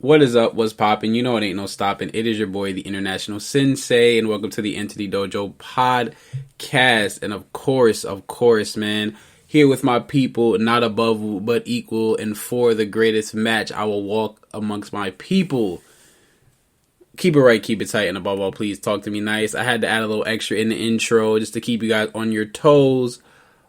What is up? What's poppin'? You know it ain't no stopping. It is your boy, the International Sensei, and welcome to the Entity Dojo podcast. And of course, man, here with my people, not above but equal, and for the greatest match, I will walk amongst my people. Keep it right, keep it tight, and above all, please talk to me nice. I had to add a little extra in the intro just to keep you guys on your toes,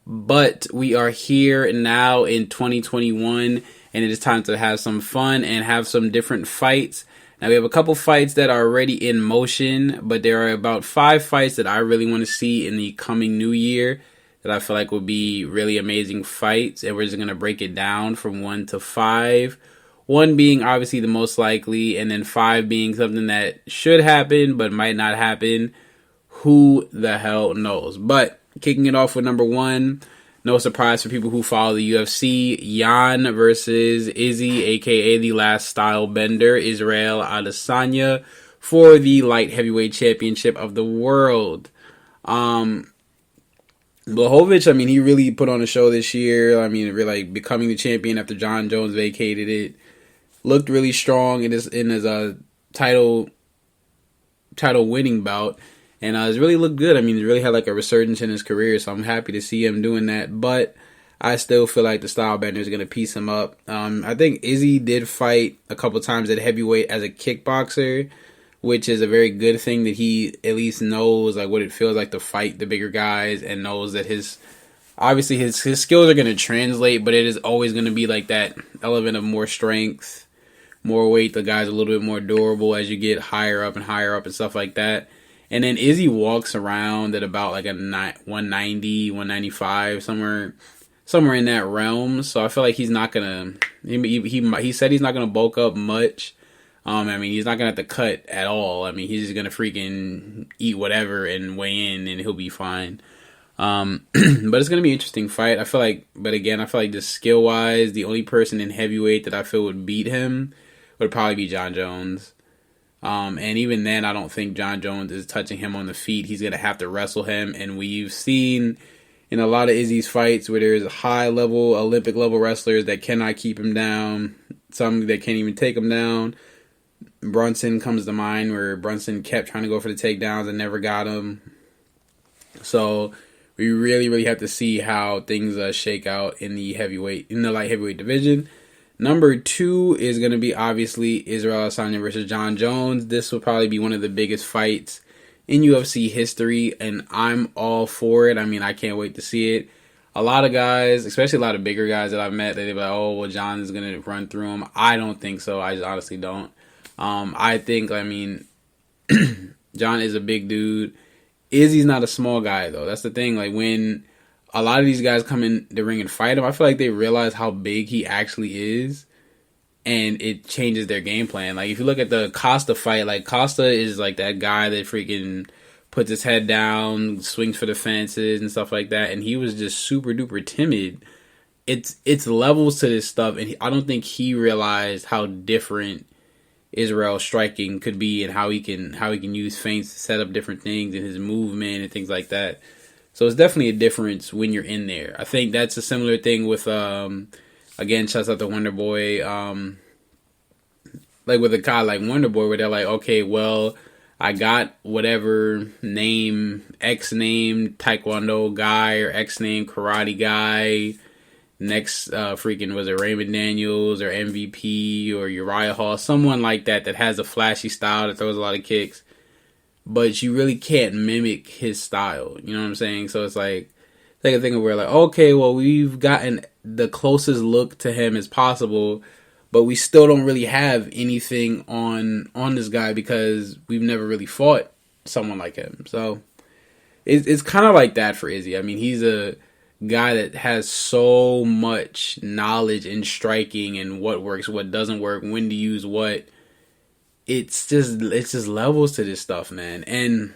but we are here now in 2021. And it is time to have some fun and have some different fights. Now, we have a couple fights that are already in motion, but there are about 5 fights that I really want to see in the coming new year that I feel like will be really amazing fights. And we're just going to break it down from 1 to 5. 1 being obviously the most likely, and then 5 being something that should happen but might not happen. Who the hell knows? But kicking it off with number 1. No surprise for people who follow the UFC, Jan versus Izzy, aka the last style bender, Israel Adesanya, for the light heavyweight championship of the world. Blachowicz, he really put on a show this year. Really becoming the champion after Jon Jones vacated it. Looked really strong in his title winning bout. And it's really looked good. He really had a resurgence in his career, so I'm happy to see him doing that. But I still feel like the style bender is going to piece him up. I think Izzy did fight a couple times at heavyweight as a kickboxer, which is a very good thing that he at least knows what it feels like to fight the bigger guys, and knows that his skills are going to translate, but it is always going to be that element of more strength, more weight. The guy's a little bit more durable as you get higher up and stuff like that. And then Izzy walks around at about a 190, 195, somewhere in that realm. So I feel like he's not gonna. He said he's not gonna bulk up much. He's not gonna have to cut at all. He's just gonna freaking eat whatever and weigh in, and he'll be fine. But it's gonna be an interesting fight. I feel like just skill wise, the only person in heavyweight that I feel would beat him would probably be Jon Jones. And even then, I don't think Jon Jones is touching him on the feet. He's going to have to wrestle him. And we've seen in a lot of Izzy's fights where there's high-level, Olympic-level wrestlers that cannot keep him down. Some that can't even take him down. Brunson comes to mind, where Brunson kept trying to go for the takedowns and never got him. So we really, really have to see how things shake out in the light heavyweight division. Number 2 is going to be obviously Israel Adesanya versus Jon Jones. This will probably be one of the biggest fights in UFC history, and I'm all for it. I can't wait to see it. A lot of guys, especially a lot of bigger guys that I've met, they're like, oh, well, Jon is going to run through him. I don't think so. I just honestly don't. I think, Jon is a big dude. Izzy's not a small guy, though. That's the thing. When a lot of these guys come in the ring and fight him, I feel like they realize how big he actually is, and it changes their game plan. If you look at the Costa fight, Costa is that guy that freaking puts his head down, swings for the fences and stuff like that, and he was just super duper timid. It's levels to this stuff, and I don't think he realized how different Israel's striking could be, and how he can use feints to set up different things in his movement and things like that. So it's definitely a difference when you're in there. I think that's a similar thing with, again, shouts out to Wonder Boy, with a guy like Wonder Boy, where they're like, okay, well, I got whatever name, X name Taekwondo guy, or X name karate guy. Next, was it Raymond Daniels, or MVP, or Uriah Hall, someone like that has a flashy style that throws a lot of kicks. But you really can't mimic his style. You know what I'm saying? So it's a thing where okay, well, we've gotten the closest look to him as possible, but we still don't really have anything on this guy because we've never really fought someone like him. So it's kind of like that for Izzy. He's a guy that has so much knowledge in striking and what works, what doesn't work, when to use what. It's just levels to this stuff, man. And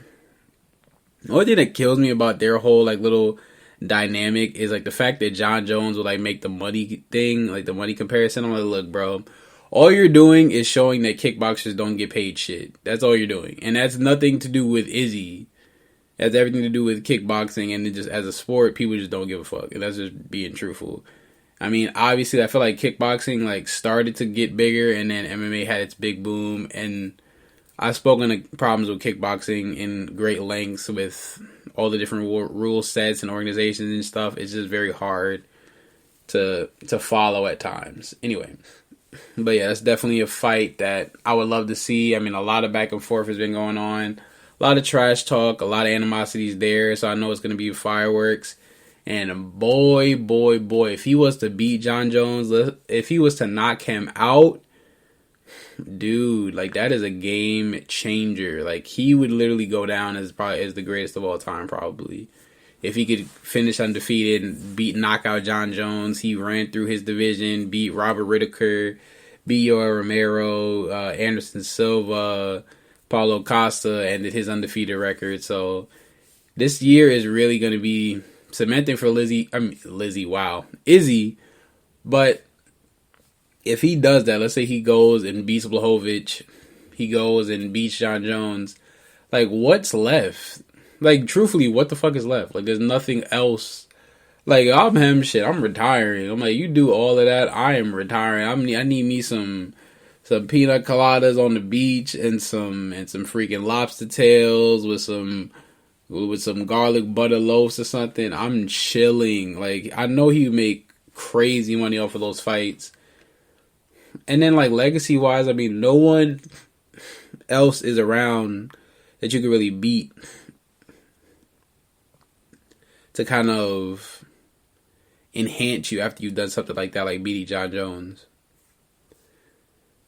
the only thing that kills me about their whole little dynamic is the fact that Jon Jones will make the money thing, the money comparison. I'm look, bro, all you're doing is showing that kickboxers don't get paid shit. That's all you're doing, and that's nothing to do with Izzy. It has everything to do with kickboxing, and it just as a sport, people just don't give a fuck, and that's just being truthful. I mean, obviously, I feel like kickboxing like started to get bigger, and then MMA had its big boom. And I've spoken of problems with kickboxing in great lengths with all the different rule sets and organizations and stuff. It's just very hard to follow at times. Anyway, but yeah, that's definitely a fight that I would love to see. I mean, a lot of back and forth has been going on, a lot of trash talk, a lot of animosities there. So I know it's going to be fireworks. And boy, if he was to beat John Jones, if he was to knock him out, dude, like that is a game changer. Like he would literally go down as probably as the greatest of all time, probably. If he could finish undefeated and beat knockout John Jones, he ran through his division, beat Robert Whittaker, beat Yoel Romero, Anderson Silva, Paulo Costa, ended his undefeated record. So this year is really going to be cementing for Izzy. But if he does that, let's say he goes and beats Blachowicz, he goes and beats John Jones, like what's left? Like truthfully, what the fuck is left? Like there's nothing else. Like I'm him, shit. I'm retiring. I'm like, you do all of that, I am retiring. I need me some peanut coladas on the beach and some freaking lobster tails with some garlic butter loaves or something. I'm chilling. Like I know he would make crazy money off of those fights. And then like legacy wise, I mean, no one else is around that you could really beat to kind of enhance you after you've done something like that, like beating John Jones.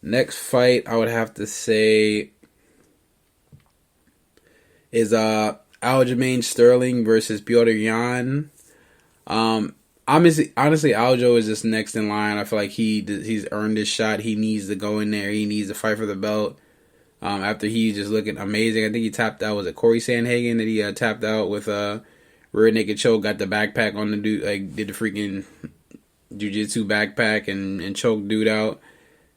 Next fight I would have to say is Aljamain Sterling versus Petr Yan. Honestly, Aljo is just next in line. I feel like he's earned his shot. He needs to go in there. He needs to fight for the belt. After he's just looking amazing. I think he tapped out. Was it Corey Sandhagen that he tapped out with rear naked choke? Got the backpack on the dude. Like did the freaking jiu-jitsu backpack and choked dude out,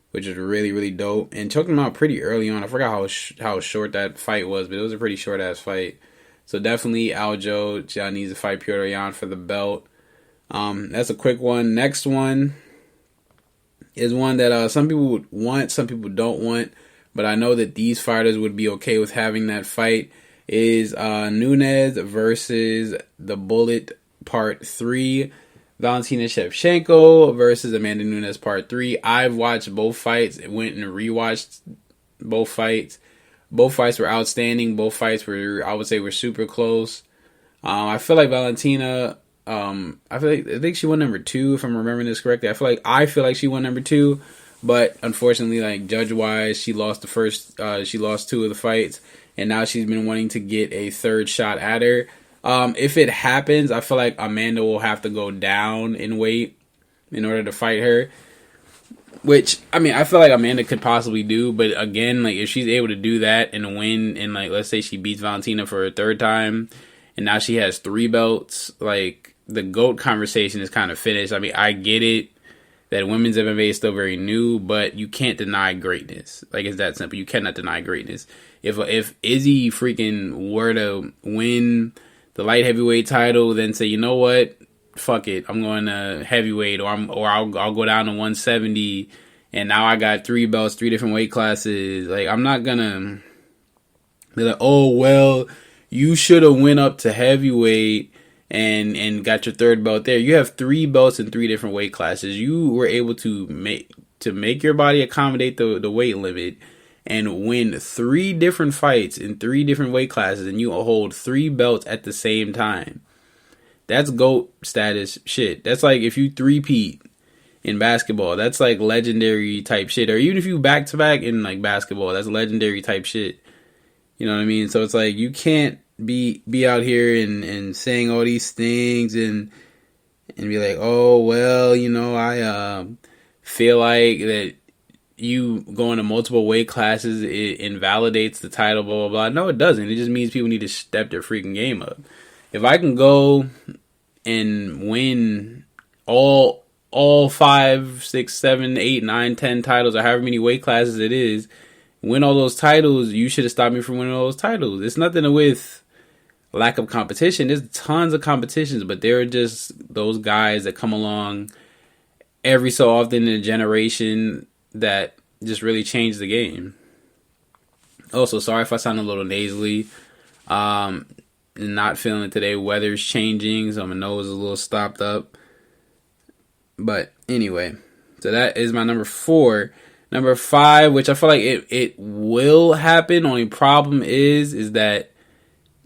which is really, really dope. And choked him out pretty early on. I forgot how short that fight was, but it was a pretty short ass fight. So definitely Aljo needs to fight Petr Yan for the belt. That's a quick one. Next one is one that some people would want, some people don't want, but I know that these fighters would be okay with having that fight. Is Nunes versus the Bullet Part 3. Valentina Shevchenko versus Amanda Nunes Part 3. I've watched both fights. Went and rewatched both fights. Both fights were outstanding. Both fights were, I would say, were super close. I feel like Valentina, I think she won number 2, if I'm remembering this correctly. I feel like she won number 2, but unfortunately, like judge-wise, she lost she lost 2 of the fights, and now she's been wanting to get a third shot at her. If it happens, I feel like Amanda will have to go down in weight in order to fight her. Which, I mean, I feel like Amanda could possibly do, but again, like if she's able to do that and win, and like let's say she beats Valentina for a third time, and now she has 3 belts, like the GOAT conversation is kind of finished. I mean, I get it that women's MMA is still very new, but you can't deny greatness. Like it's that simple. You cannot deny greatness. If Izzy freaking were to win the light heavyweight title, then say, you know what, fuck it, I'm going to heavyweight, or I'll go down to 170, and now I got 3 belts, 3 different weight classes. Like I'm not gonna be like, oh well, you should have went up to heavyweight and got your 3rd belt there. You have 3 belts in 3 different weight classes. You were able to make your body accommodate the weight limit and win 3 different fights in 3 different weight classes, and you hold 3 belts at the same time. That's GOAT status shit. That's like if you 3-peat in basketball. That's like legendary type shit. Or even if you back-to-back in like basketball, that's legendary type shit. You know what I mean? So it's like you can't be out here and saying all these things and be like, oh well, you know, I feel like that you going to multiple weight classes, it invalidates the title, blah, blah, blah. No, it doesn't. It just means people need to step their freaking game up. If I can go and win all 5, 6, 7, 8, 9, 10 titles, or however many weight classes it is, win all those titles, you should have stopped me from winning all those titles. It's nothing with lack of competition. There's tons of competitions, but there are just those guys that come along every so often in a generation that just really changed the game. Also, sorry if I sound a little nasally. Not feeling it today. Weather's changing, so my nose is a little stopped up. But anyway, so that is my number 4. Number 5, which I feel like it will happen. Only problem is that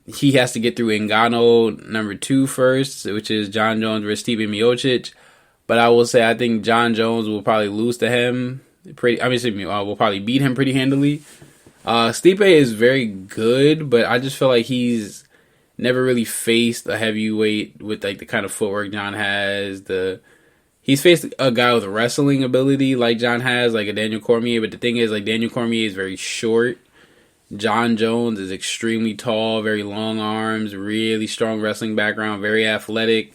he has to get through Ngannou number 2 first, which is John Jones versus Stipe Miocic. But I will say I think John Jones will probably lose to him. Will probably beat him pretty handily. Stipe is very good, but I just feel like he's never really faced a heavyweight with like the kind of footwork John has. He's faced a guy with wrestling ability like John has, like a Daniel Cormier. But the thing is, like, Daniel Cormier is very short. John Jones is extremely tall, very long arms, really strong wrestling background, very athletic.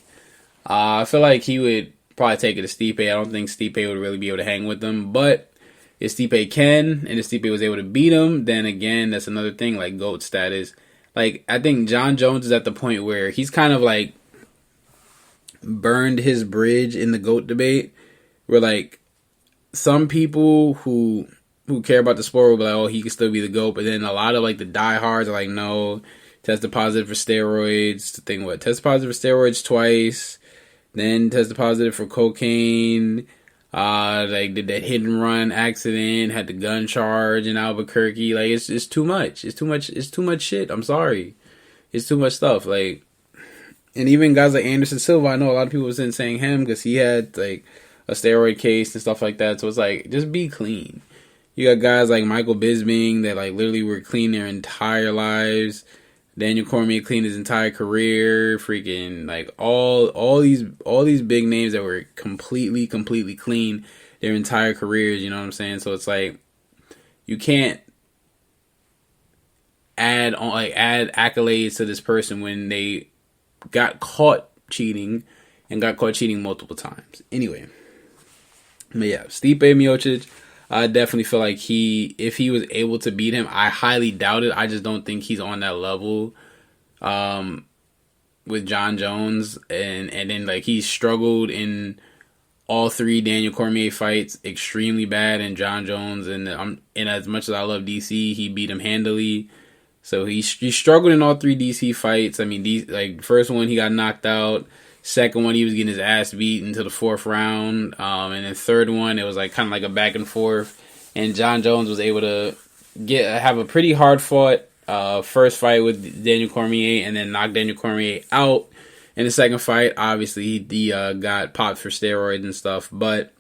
I feel like he would probably take it to Stipe. I don't think Stipe would really be able to hang with him. But if Stipe can, and if Stipe was able to beat him, then again, that's another thing, like GOAT status. Like, I think John Jones is at the point where he's kind of like burned his bridge in the GOAT debate, where like some people who care about the sport will be like, oh, he can still be the GOAT, but then a lot of like the diehards are like, no, tested positive for steroids. Tested positive for steroids twice, then tested positive for cocaine. Like did that hit and run accident, had the gun charge in Albuquerque. Like it's too much. It's too much shit. I'm sorry, it's too much stuff. Like. And even guys like Anderson Silva, I know a lot of people was saying him because he had like a steroid case and stuff like that. So it's like, just be clean. You got guys like Michael Bisping that like literally were clean their entire lives. Daniel Cormier cleaned his entire career. Freaking like all these big names that were completely clean their entire careers. You know what I'm saying? So it's like you can't add accolades to this person when they got caught cheating and got caught cheating multiple times. Anyway, but yeah, Stipe Miocic, I definitely feel like if he was able to beat him, I highly doubt it. I just don't think he's on that level with John Jones, and then like he struggled in all 3 Daniel Cormier fights extremely bad, and John Jones and as much as I love DC, he beat him handily. So he struggled in all 3 DC fights. I mean, first one he got knocked out. Second one he was getting his ass beat until the 4th round. And then third one it was like kind of like a back and forth. And John Jones was able to have a pretty hard fought first fight with Daniel Cormier, and then knock Daniel Cormier out in the second fight. Obviously he got popped for steroids and stuff, but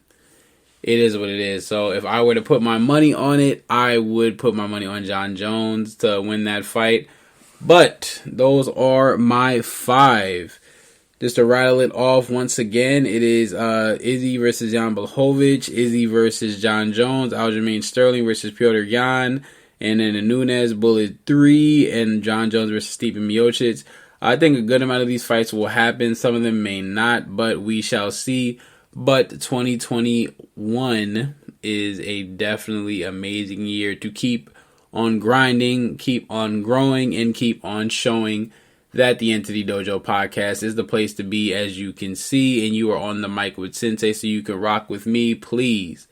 it is what it is. So if I were to put my money on it, I would put my money on John Jones to win that fight. But those are my 5. Just to rattle it off once again, it is Izzy versus Jan Blachowicz, Izzy versus John Jones, Aljamain Sterling versus Petr Yan, and then the Nunes Bullet 3, and John Jones versus Stipe Miocic. I think a good amount of these fights will happen. Some of them may not, but we shall see. But 2021 is a definitely amazing year to keep on grinding, keep on growing, and keep on showing that the Entity Dojo podcast is the place to be, as you can see. And you are on the mic with Sensei, so you can rock with me. Please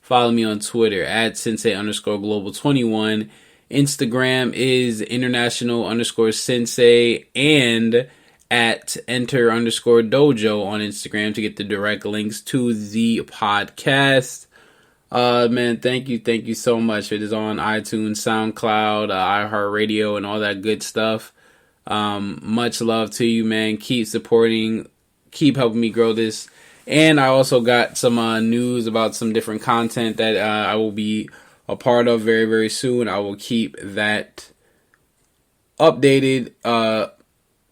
follow me on Twitter at Sensei_Global21. Instagram is international_Sensei, and at enter_dojo on Instagram to get the direct links to the podcast. Man, thank you so much. It is on iTunes, SoundCloud, iHeartRadio, and all that good stuff. Much love to you, man. Keep supporting, keep helping me grow this. And I also got some news about some different content that I will be a part of very, very soon. I will keep that updated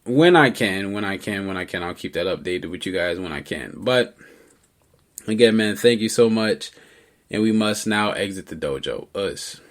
when I can. I'll keep that updated with you guys when I can. But again, man, thank you so much. And we must now exit the dojo. Us.